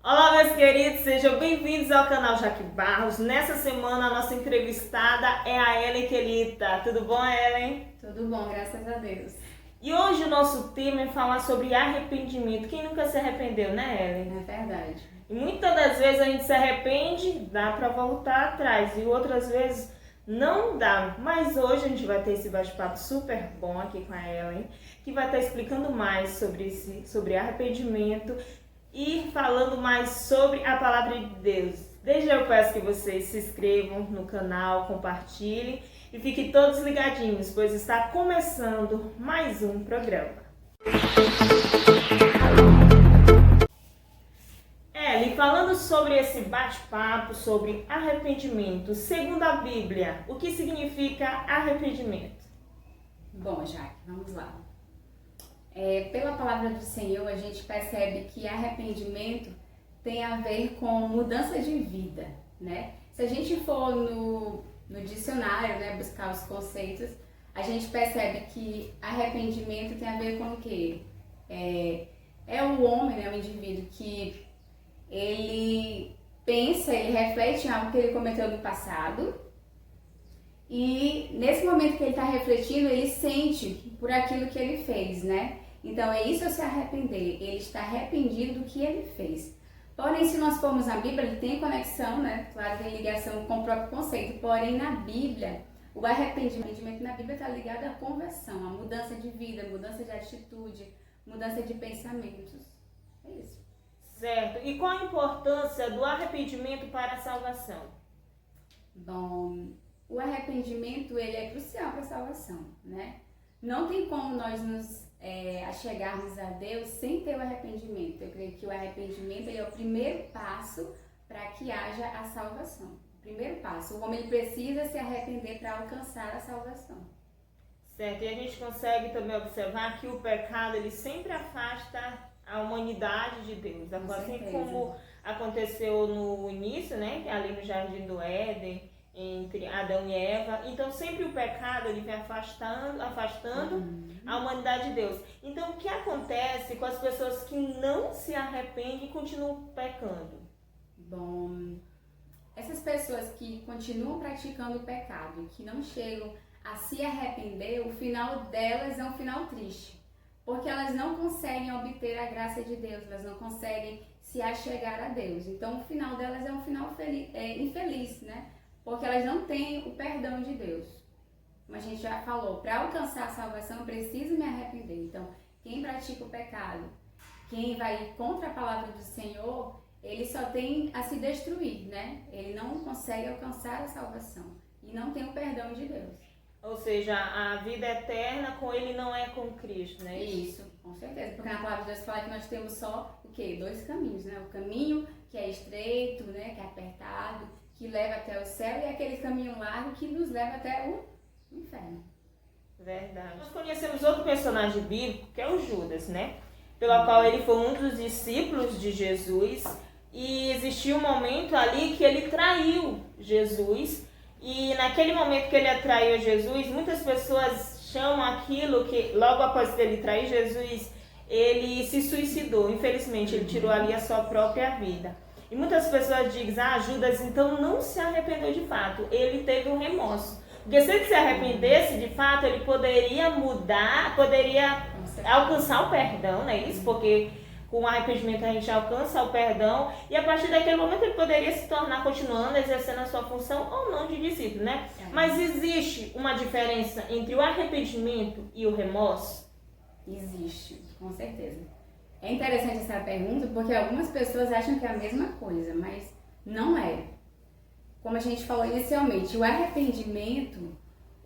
Olá, meus queridos, sejam bem-vindos ao canal Jaque Barros. Nessa semana, a nossa entrevistada é a Ellen Quelita. Tudo bom, Ellen? Tudo bom, graças a Deus. E hoje o nosso tema é falar sobre arrependimento. Quem nunca se arrependeu, né, Ellen? É verdade. E muitas das vezes a gente se arrepende, dá pra voltar atrás. E outras vezes não dá. Mas hoje a gente vai ter esse bate-papo super bom aqui com a Ellen, que vai estar explicando mais sobre arrependimento e falando mais sobre a palavra de Deus. Desde já eu peço que vocês se inscrevam no canal, compartilhem e fiquem todos ligadinhos, pois está começando mais um programa. E falando sobre esse bate-papo sobre arrependimento, segundo a Bíblia, o que significa arrependimento? Bom, Jaque, vamos lá. Pela palavra do Senhor, a gente percebe que arrependimento tem a ver com mudança de vida, né? Se a gente for no dicionário, né, buscar os conceitos, a gente percebe que arrependimento tem a ver com o quê? É o homem, né, o indivíduo que ele pensa, ele reflete em algo que ele cometeu no passado e nesse momento que ele está refletindo, ele sente por aquilo que ele fez, né? Então é isso, se arrepender, ele está arrependido do que ele fez. Porém, se nós formos na Bíblia, ele tem conexão, né? Claro, tem ligação com o próprio conceito, porém na Bíblia, o arrependimento na Bíblia está ligado à conversão, à mudança de vida, mudança de atitude, mudança de pensamentos. É isso. Certo. E qual a importância do arrependimento para a salvação? Bom, o arrependimento ele é crucial para a salvação, né? Não tem como nós nos achegarmos a Deus sem ter o arrependimento. Eu creio que o arrependimento ele é o primeiro passo para que haja a salvação. O primeiro passo. O homem ele precisa se arrepender para alcançar a salvação. Certo. E a gente consegue também observar que o pecado ele sempre afasta a humanidade de Deus. Assim como aconteceu no início, né? Ali no Jardim do Éden, entre Adão e Eva. Então sempre o pecado ele vem afastando a humanidade de Deus. Então o que acontece com as pessoas que não se arrependem e continuam pecando? Bom, essas pessoas que continuam praticando o pecado e que não chegam a se arrepender, o final delas é um final triste. Porque elas não conseguem obter a graça de Deus, elas não conseguem se achegar a Deus. Então o final delas é um final infeliz, né? Porque elas não têm o perdão de Deus. Como a gente já falou, para alcançar a salvação eu preciso me arrepender. Então, quem pratica o pecado, quem vai contra a palavra do Senhor, ele só tem a se destruir, né? Ele não consegue alcançar a salvação e não tem o perdão de Deus. Ou seja, a vida eterna com ele não é com Cristo, né? Isso, com certeza. Porque na palavra de Deus fala que nós temos só o quê? 2 caminhos, né? O caminho que é estreito, né? Que é apertado, que leva até o céu, e aquele caminho largo que nos leva até o inferno. Verdade. Nós conhecemos outro personagem bíblico, que é o Judas, né? Pelo qual ele foi um dos discípulos de Jesus, e existiu um momento ali que ele traiu Jesus, e naquele momento que ele traiu Jesus, muitas pessoas chamam aquilo que logo após ele trair Jesus, ele se suicidou. Infelizmente, ele tirou ali a sua própria vida. E muitas pessoas dizem, Judas então não se arrependeu de fato, ele teve um remorso. Porque se ele se arrependesse de fato, ele poderia mudar, poderia alcançar o perdão, não é isso? Porque com o arrependimento a gente alcança o perdão e a partir daquele momento ele poderia se tornar, continuando exercendo a sua função ou não de discípulo, né? Mas existe uma diferença entre o arrependimento e o remorso? Existe, com certeza. É interessante essa pergunta porque algumas pessoas acham que é a mesma coisa, mas não é. Como a gente falou inicialmente, o arrependimento,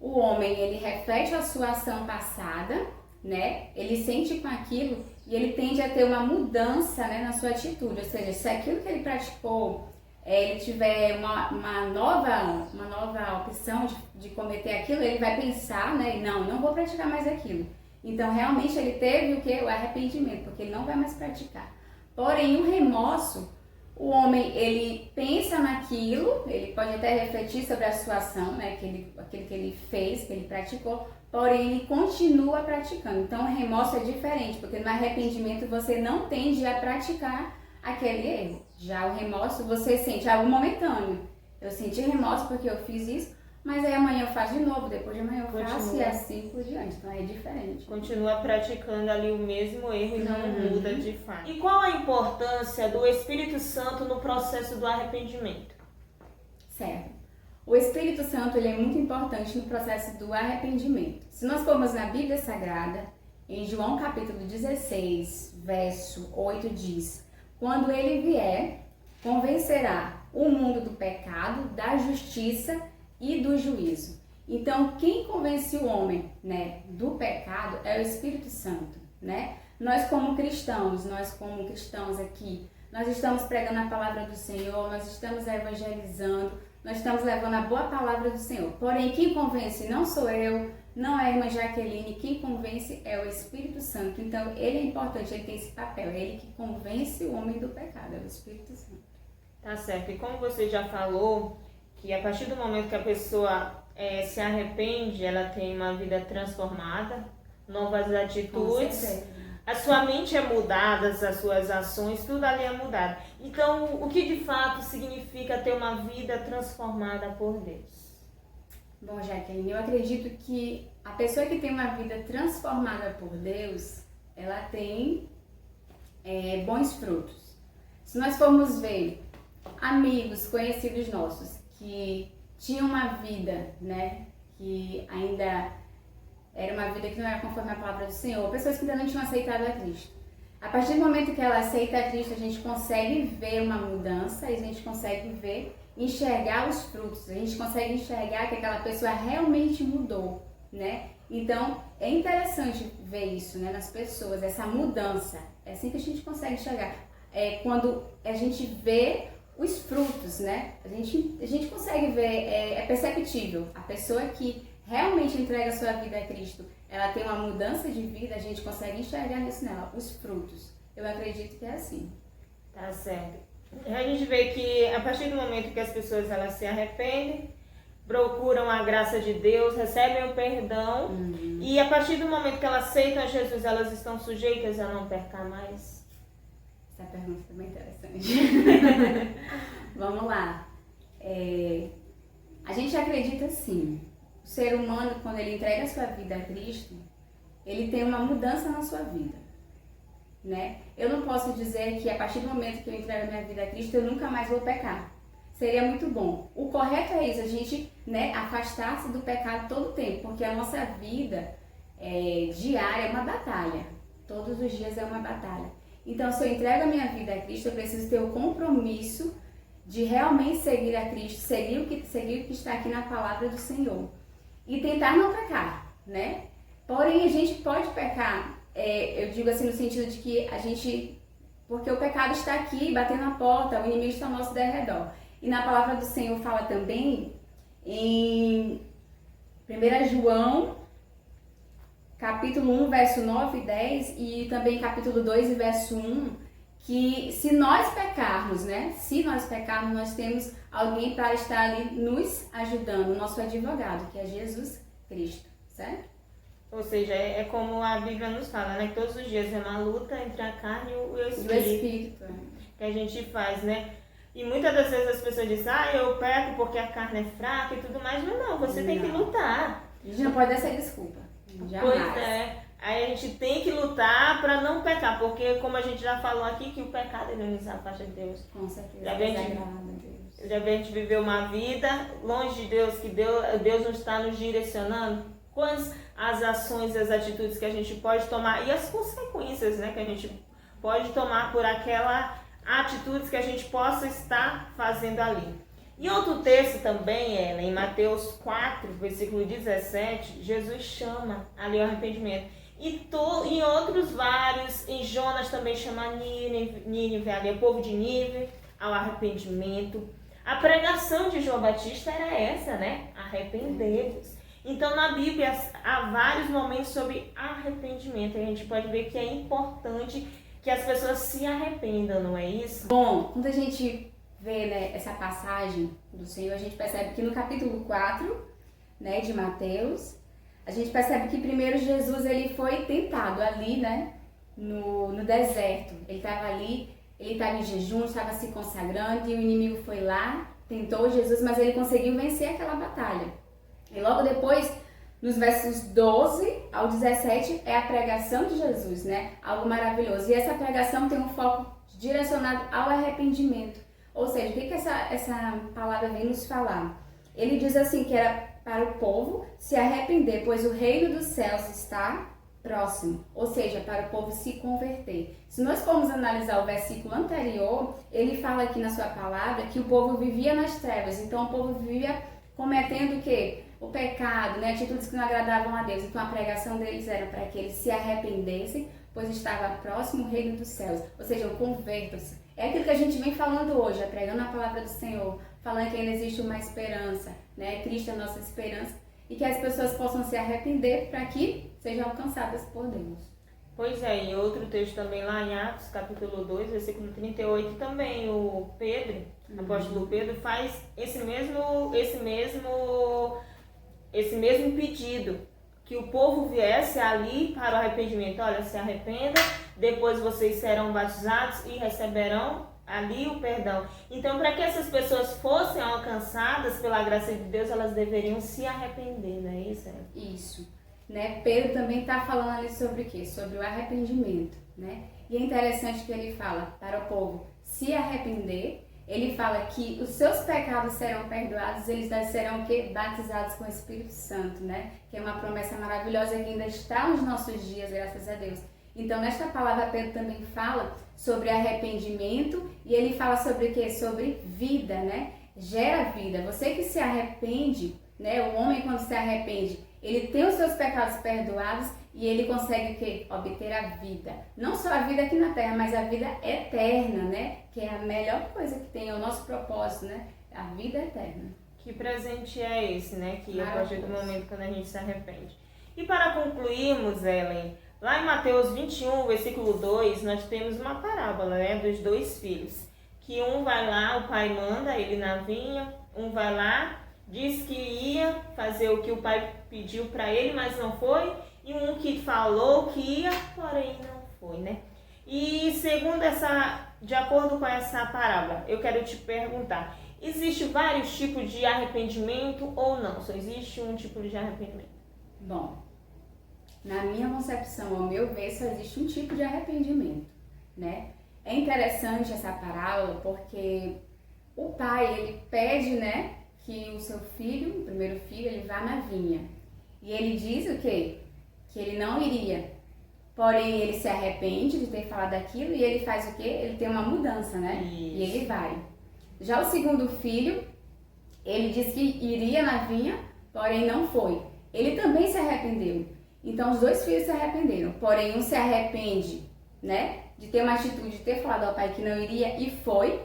o homem ele reflete a sua ação passada, né? Ele sente com aquilo e ele tende a ter uma mudança, né, na sua atitude. Ou seja, se aquilo que ele praticou, ele tiver uma nova opção de cometer aquilo, ele vai pensar, né? Não vou praticar mais aquilo. Então, realmente, ele teve o quê? O arrependimento, porque ele não vai mais praticar. Porém, o remorso, o homem, ele pensa naquilo, ele pode até refletir sobre a sua ação, né? Aquilo que ele fez, que ele praticou, porém, ele continua praticando. Então, o remorso é diferente, porque no arrependimento você não tende a praticar aquele erro. Já o remorso, você sente algo momentâneo. Eu senti remorso porque eu fiz isso, mas aí amanhã eu faço de novo, depois de amanhã eu faço e assim por diante. Então é diferente. Continua praticando ali o mesmo erro e não muda de fato. E qual a importância do Espírito Santo no processo do arrependimento? Certo. O Espírito Santo ele é muito importante no processo do arrependimento. Se nós formos na Bíblia Sagrada, em João capítulo 16, verso 8 diz: quando ele vier, convencerá o mundo do pecado, da justiça e do juízo. Então, quem convence o homem, né, do pecado é o Espírito Santo, né? Nós como cristãos aqui, nós estamos pregando a palavra do Senhor, nós estamos evangelizando, nós estamos levando a boa palavra do Senhor. Porém, quem convence não sou eu, não é a irmã Jaqueline, quem convence é o Espírito Santo. Então, ele é importante, ele tem esse papel, é ele que convence o homem do pecado, é o Espírito Santo. Tá certo. E como você já falou, que a partir do momento que a pessoa se arrepende, ela tem uma vida transformada, novas atitudes, a sua mente é mudada, as suas ações, tudo ali é mudado. Então, o que de fato significa ter uma vida transformada por Deus? Bom, Jaqueline, eu acredito que a pessoa que tem uma vida transformada por Deus, ela tem bons frutos. Se nós formos ver amigos, conhecidos nossos, que tinham uma vida, né, que ainda era uma vida que não era conforme a palavra do Senhor, pessoas que ainda não tinham aceitado a Cristo. A partir do momento que ela aceita a Cristo, a gente consegue ver uma mudança, e a gente consegue ver, enxergar os frutos, a gente consegue enxergar que aquela pessoa realmente mudou, né? Então, é interessante ver isso, né, nas pessoas, essa mudança. É assim que a gente consegue enxergar. Quando a gente vê os frutos, né? A gente consegue ver, é perceptível. A pessoa que realmente entrega a sua vida a Cristo, ela tem uma mudança de vida, a gente consegue enxergar isso nela, os frutos. Eu acredito que é assim. Tá certo. A gente vê que a partir do momento que as pessoas elas se arrependem, procuram a graça de Deus, recebem o perdão, e a partir do momento que elas aceitam Jesus, elas estão sujeitas a não pecar mais? Essa pergunta também é interessante. Vamos lá. A gente acredita sim. O ser humano, quando ele entrega a sua vida a Cristo, ele tem uma mudança na sua vida, né? Eu não posso dizer que a partir do momento que eu entrego a minha vida a Cristo, eu nunca mais vou pecar. Seria muito bom. O correto é isso, a gente, né, afastar-se do pecado todo o tempo, porque a nossa vida diária é uma batalha. Todos os dias é uma batalha. Então, se eu entrego a minha vida a Cristo, eu preciso ter o compromisso de realmente seguir a Cristo, seguir o que está aqui na palavra do Senhor. E tentar não pecar, né? Porém, a gente pode pecar, eu digo assim no sentido de que porque o pecado está aqui, batendo na porta, o inimigo está ao nosso derredor. E na palavra do Senhor fala também em 1 João, capítulo 1, verso 9 e 10, e também capítulo 2, verso 1, que se nós pecarmos, né? Se nós pecarmos, nós temos alguém para estar ali nos ajudando, o nosso advogado, que é Jesus Cristo, certo? Ou seja, é como a Bíblia nos fala, né? Que todos os dias é uma luta entre a carne e o espírito. Que a gente faz, né? E muitas das vezes as pessoas dizem, eu peco porque a carne é fraca e tudo mais, mas não, você tem que lutar. A gente não pode dar essa desculpa. Jamais. Pois é. Aí a gente tem que lutar para não pecar, porque como a gente já falou aqui, que o pecado ele nos afasta de Deus. Com certeza. Já vem a gente viver uma vida longe de Deus, que Deus não está nos direcionando. Quais as ações, as atitudes que a gente pode tomar e as consequências, né, que a gente pode tomar por aquela atitudes que a gente possa estar fazendo ali. E outro texto também, em Mateus 4, versículo 17, Jesus chama ali o arrependimento. E em outros vários, em Jonas também chama Nínive, ali o povo de Nínive, ao arrependimento. A pregação de João Batista era essa, né? Arrependei-vos. Então na Bíblia há vários momentos sobre arrependimento. A gente pode ver que é importante que as pessoas se arrependam, não é isso? Bom, quando a gente vê, né, essa passagem do Senhor, a gente percebe que no capítulo 4, né, de Mateus, a gente percebe que primeiro Jesus ele foi tentado ali, né, no deserto. Ele estava ali Ele estava em jejum, estava se consagrando e o inimigo foi lá, tentou Jesus, mas ele conseguiu vencer aquela batalha. E logo depois, nos versos 12 ao 17, é a pregação de Jesus, né? Algo maravilhoso. E essa pregação tem um foco direcionado ao arrependimento. Ou seja, o que essa palavra vem nos falar? Ele diz assim que era para o povo se arrepender, pois o reino dos céus está próximo. Ou seja, para o povo se converter. Se nós formos analisar o versículo anterior, ele fala aqui na sua palavra que o povo vivia nas trevas. Então o povo vivia cometendo o quê? O pecado, né? Atitudes que não agradavam a Deus. Então a pregação deles era para que eles se arrependessem, pois estava próximo o reino dos céus. Ou seja, convertam-se. É aquilo que a gente vem falando hoje, pregando a palavra do Senhor, falando que ainda existe uma esperança, né? Cristo é a nossa esperança, e que as pessoas possam se arrepender para que sejam alcançadas por Deus. Pois é, e outro texto também lá em Atos, capítulo 2, versículo 38, também o Pedro, o apóstolo Pedro, faz esse mesmo pedido, que o povo viesse ali para o arrependimento. Olha, se arrependa, depois vocês serão batizados e receberão ali o perdão. Então, para que essas pessoas fossem alcançadas pela graça de Deus, elas deveriam se arrepender, não é isso? Isso. Né? Pedro também está falando ali sobre o quê? Sobre o arrependimento, né? E é interessante que ele fala para o povo se arrepender. Ele fala que os seus pecados serão perdoados, eles serão o quê? Batizados com o Espírito Santo, né? Que é uma promessa maravilhosa que ainda está nos nossos dias, graças a Deus. Então, nesta palavra, Pedro também fala sobre arrependimento e ele fala sobre o quê? Sobre vida, né? Gera vida. Você que se arrepende, né? O homem, quando se arrepende, ele tem os seus pecados perdoados e ele consegue o quê? Obter a vida. Não só a vida aqui na terra, mas a vida eterna, né? Que é a melhor coisa que tem, é o nosso propósito, né? A vida eterna. Que presente é esse, né? Que a partir do momento quando a gente se arrepende. E para concluirmos, Ellen, lá em Mateus 21, versículo 2, nós temos uma parábola, né? Dos dois filhos. Que um vai lá, o pai manda ele na vinha, um vai lá, diz que ia fazer o que o pai pediu para ele, mas não foi. E um que falou que ia, porém não foi, né? E segundo de acordo com essa parábola, eu quero te perguntar, existe vários tipos de arrependimento ou não? Só existe um tipo de arrependimento? Bom, na minha concepção, ao meu ver, só existe um tipo de arrependimento, né? É interessante essa parábola porque o pai, ele pede, né, que o seu filho, o primeiro filho, ele vá na vinha. E ele diz o quê? Que ele não iria. Porém, ele se arrepende de ter falado aquilo e ele faz o quê? Ele tem uma mudança, né? Isso. E ele vai. Já o segundo filho, ele diz que iria na vinha, porém não foi. Ele também se arrependeu. Então, os dois filhos se arrependeram. Porém, um se arrepende, né? De ter uma atitude, de ter falado ao pai que não iria e foi.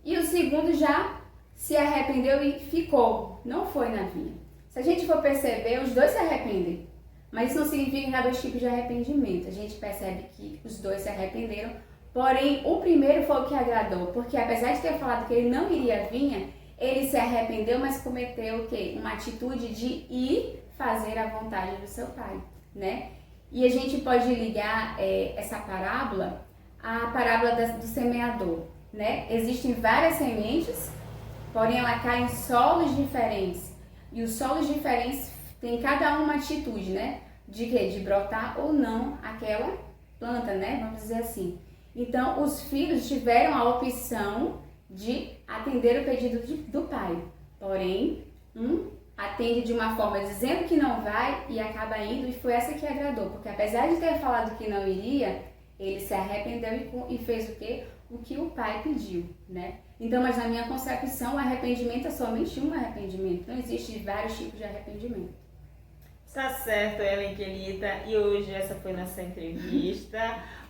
E o segundo já se arrependeu e ficou. Não foi na vinha. Se a gente for perceber, os dois se arrependem. Mas isso não significa que há dois tipos de arrependimento. A gente percebe que os dois se arrependeram. Porém, o primeiro foi o que agradou. Porque apesar de ter falado que ele não iria à vinha, ele se arrependeu, mas cometeu o quê? Uma atitude de ir fazer a vontade do seu pai, né? E a gente pode ligar essa parábola à parábola do semeador, né? Existem várias sementes, porém ela cai em solos diferentes. E os solos diferentes têm cada uma atitude, né? De quê? De brotar ou não aquela planta, né? Vamos dizer assim. Então, os filhos tiveram a opção de atender o pedido do pai. Porém, atende de uma forma dizendo que não vai e acaba indo, e foi essa que agradou. Porque apesar de ter falado que não iria, ele se arrependeu e fez o quê? O que o pai pediu, né? Então, mas na minha concepção, o arrependimento é somente um arrependimento. Não existe vários tipos de arrependimento. Tá certo, Ellen querida. E hoje essa foi nossa entrevista.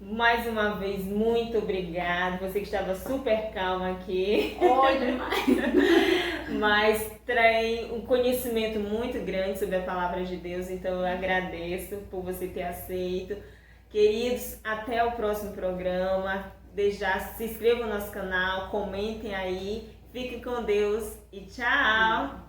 Mais uma vez, muito obrigada. Você que estava super calma aqui. Oi, demais. Mas tem um conhecimento muito grande sobre a palavra de Deus. Então eu agradeço por você ter aceito. Queridos, até o próximo programa. Desde já se inscrevam no nosso canal, comentem aí. Fiquem com Deus e tchau!